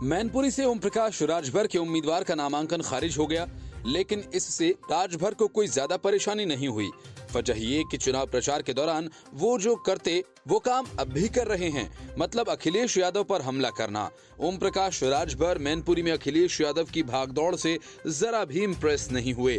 मैनपुरी से ओम प्रकाश राजभर के उम्मीदवार का नामांकन खारिज हो गया, लेकिन इससे राजभर को कोई ज्यादा परेशानी नहीं हुई। वजह ये कि चुनाव प्रचार के दौरान वो जो करते वो काम अब भी कर रहे हैं, मतलब अखिलेश यादव पर हमला करना। ओम प्रकाश राजभर मैनपुरी में अखिलेश यादव की भागदौड़ से जरा भी इम्प्रेस नहीं हुए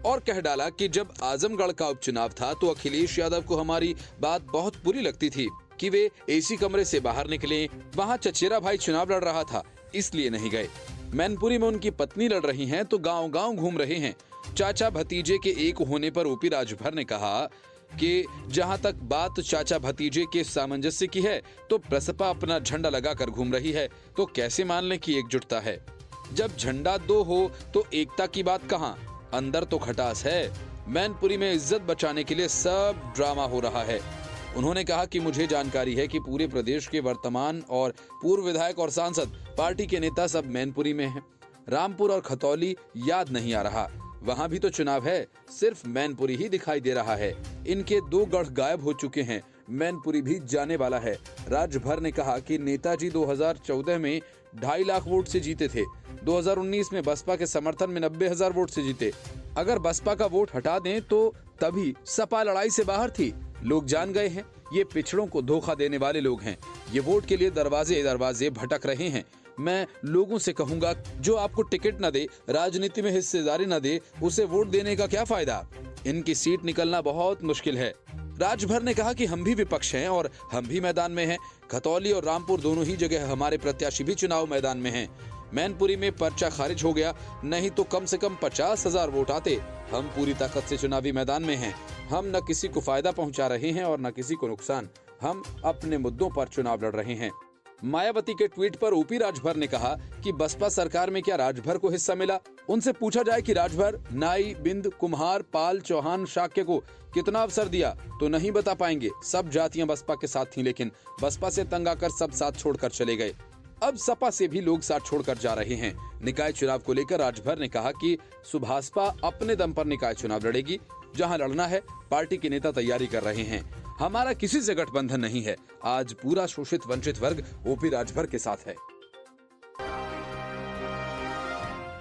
और कह डाला कि जब आजमगढ़ का उपचुनाव था तो अखिलेश यादव को हमारी बात बहुत बुरी लगती थी कि वे एसी कमरे से बाहर निकले। वहाँ चचेरा भाई चुनाव लड़ रहा था, इसलिए नहीं गए। मैनपुरी में उनकी पत्नी लड़ रही हैं तो गांव-गांव घूम रहे हैं। चाचा भतीजे के एक होने पर ओपी राजभर ने कहा कि जहां तक बात चाचा भतीजे के सामंजस्य की है तो प्रसपा अपना झंडा लगाकर घूम रही है, तो कैसे मान लें कि एकजुटता है। जब झंडा दो हो तो एकता की बात कहां, अंदर तो खटास है। मैनपुरी में इज्जत बचाने के लिए सब ड्रामा हो रहा है। उन्होंने कहा कि मुझे जानकारी है कि पूरे प्रदेश के वर्तमान और पूर्व विधायक और सांसद पार्टी के नेता सब मैनपुरी में हैं। रामपुर और खतौली याद नहीं आ रहा, वहां भी तो चुनाव है, सिर्फ मैनपुरी ही दिखाई दे रहा है। इनके 2 गढ़ गायब हो चुके हैं, मैनपुरी भी जाने वाला है। राजभर ने कहा कि नेताजी 2014 में 2.5 लाख वोट से जीते थे, 2019 में बसपा के समर्थन में 90,000 वोट से जीते। अगर बसपा का वोट हटा दें तो तभी सपा लड़ाई से बाहर थी। लोग जान गए हैं ये पिछड़ों को धोखा देने वाले लोग हैं। ये वोट के लिए दरवाजे दरवाजे भटक रहे हैं। मैं लोगों से कहूंगा, जो आपको टिकट न दे, राजनीति में हिस्सेदारी न दे, उसे वोट देने का क्या फायदा। इनकी सीट निकलना बहुत मुश्किल है। राजभर ने कहा कि हम भी विपक्ष हैं और हम भी मैदान में हैं। खतौली और रामपुर दोनों ही जगह हमारे प्रत्याशी भी चुनाव मैदान में हैं। मैनपुरी में पर्चा खारिज हो गया, नहीं तो कम से कम 50,000 वोट आते। हम पूरी ताकत से चुनावी मैदान में हैं। हम न किसी को फायदा पहुंचा रहे हैं और न किसी को नुकसान। हम अपने मुद्दों पर चुनाव लड़ रहे हैं। मायावती के ट्वीट पर ओपी राजभर ने कहा कि बसपा सरकार में क्या राजभर को हिस्सा मिला। उनसे पूछा जाए कि राजभर नाई, बिंद, कुम्हार, पाल, चौहान, शाक्य को कितना अवसर दिया तो नहीं बता पाएंगे। सब जातियां बसपा के साथ थीं, लेकिन बसपा से तंग आकर सब साथ छोड़कर चले गए। अब सपा से भी लोग साथ छोड़कर जा रहे हैं। निकाय चुनाव को लेकर राजभर ने कहा कि सुभाषपा अपने दम पर निकाय चुनाव लड़ेगी। जहां लड़ना है पार्टी के नेता तैयारी कर रहे हैं। हमारा किसी से गठबंधन नहीं है। आज पूरा शोषित वंचित वर्ग ओपी राजभर के साथ है।